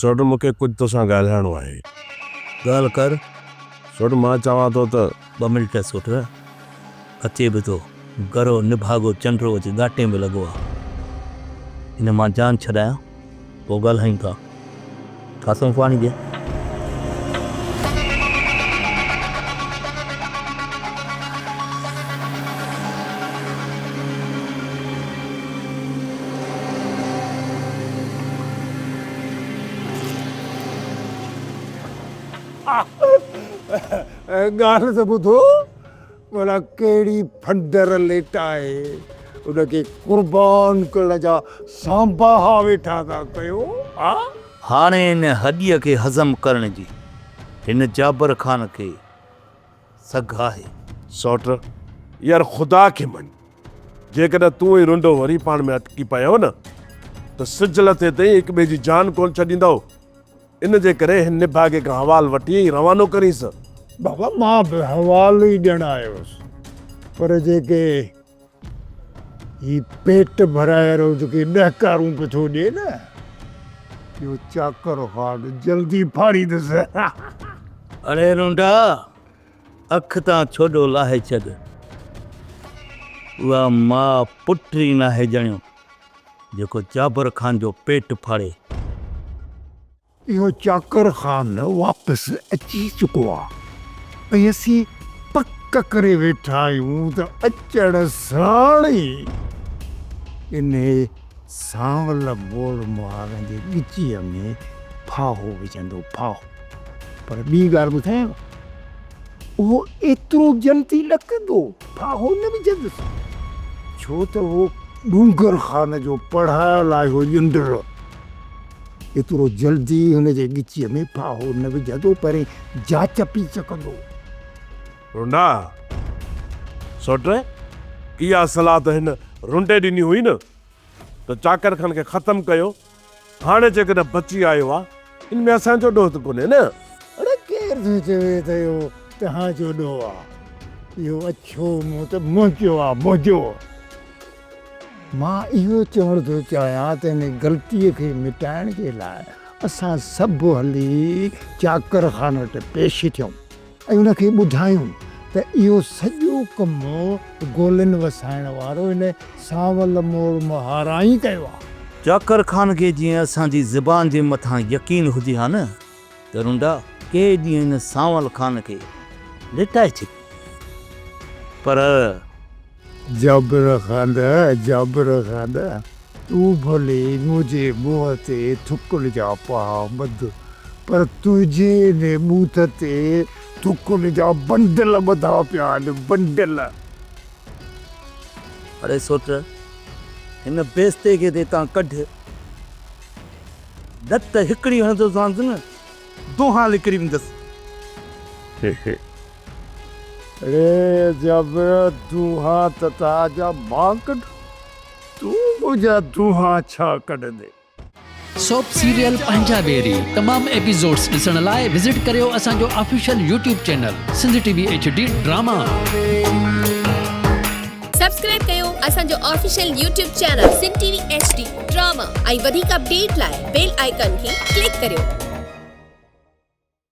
सोट मूंखे कुझु तोसां ॻाल्हाइणो आहे। ॻाल्हि कर। सोट मां चवां थो त 2 मिंट सुट अचे बि थो गरो निभागो चंडो अची घाटे में लॻो आहे। हिन मां जान छॾायां पोइ ॻाल्हायूं था। कासम पाणी ॾिए। ॻाल्हि त ॿुधो भला कहिड़ी फंडर लेट आहे उनखे क़ुर्बान करण जा सांबाहा वेठा था कयो। हाणे हिन हॾीअ खे हज़म करण जी हिन जाबर ख़ान खे सघ आहे। सोट यार ख़ुदा खे मञ, जेकॾहिं तूं ई रुंडो वरी पाण में अटकी पियो न त सिज लथे ताईं हिक ॿिए जी जान कोन छॾींदो। इन जे करे हिन निभागे खां हवाल वठी रवानो करीस। बाबा मां बि हवालो ई ॾियणु आयुसि, पर जेके ही पेट भराए जेके ॾहकारूं पियो थो ॾिए न, इहो चाकर ख़ान जल्दी फाड़ींदुसि। अरे रुंडा अख तां छोॾो लाहे छॾ। उहा मां पुटी नाहे ॼणियो जेको जाबर ख़ान जो पेट फाड़े। इहो चाकर ख़ान वापसि अची चुको आहे ऐं असीं पक करे वेठा आहियूं त अचण साण ई इन सांवल बोल मुहारनि जे ॻिचीअ में फाहो विझंदो फाहो। पर ॿी ॻाल्हि ॿुधायांव, उहो एतिरो जल्दी लकंदो फाहो न विझंदुसि, छो त उहो डूंगर ख़ान जो पढ़ायल आहे हो ॼंडर। एतिरो जल्दी हुनजे ॻिचीअ में फाहो न विझंदो, पहिरीं जांच पीच कंदो। रुंडा सोट इहा सलाह त हिन रुंडे ॾिनी हुई न त चाकर ख़ान खे ख़तमु कयो। हाणे जेकॾहिं बची आयो आहे इन में असांजो ॾोह त कोन्हे न। अड़े केरु थो चवे त इहो तव्हांजो ॾोह आहे? इहो अछो मूं त मुंहिंजो आहे, मुंहिंजो। मां इहो चवणु थो चाहियां त हिन ग़लतीअ खे मिटाइण जे लाइ असां सभु हली चाकर ख़ान वटि पेश थियूं ऐं उनखे ॿुधायूं त इहो सॼो कमु गोलियुनि वसाइण वारो हिन सांवल मोर महारा ई कयो आहे। चाकर ख़ान खे जीअं असांजी ज़बान जे मथां यकीन हुजे हा न त रुंडा के ॾींहं हिन सांवल ख़ान खे लिटाए छॾ। पर जाबर ख़ान तूं भले मुंहिंजे मुंहं ते थुकुल जा पहा ॿध, पर तुंहिंजे हिन बूथ ते थुकुल जा बंडल ॿधा पिया आहिनि, बंडल। अरे सोट हिन बेस्ते खे ते तां कढ, न त हिकिड़ी हणंदोसांसि न दोहा लिकड़ी वेंदसि। अरे जाबर दूहा त ताजा मां कढ, तूं मुंहिंजा दूहा छा कढंदे? सोप सीरियल पंजाबेरी तमाम एपिसोड्स ॾिसण लाइ विज़िट करियो असांजो official YouTube channel Sindhi TV HD drama. Subscribe कयो असांजो official YouTube channel Sindhi TV HD drama ऐं वधीक अपडेट लाइ बेल आइकन खे क्लिक करियो।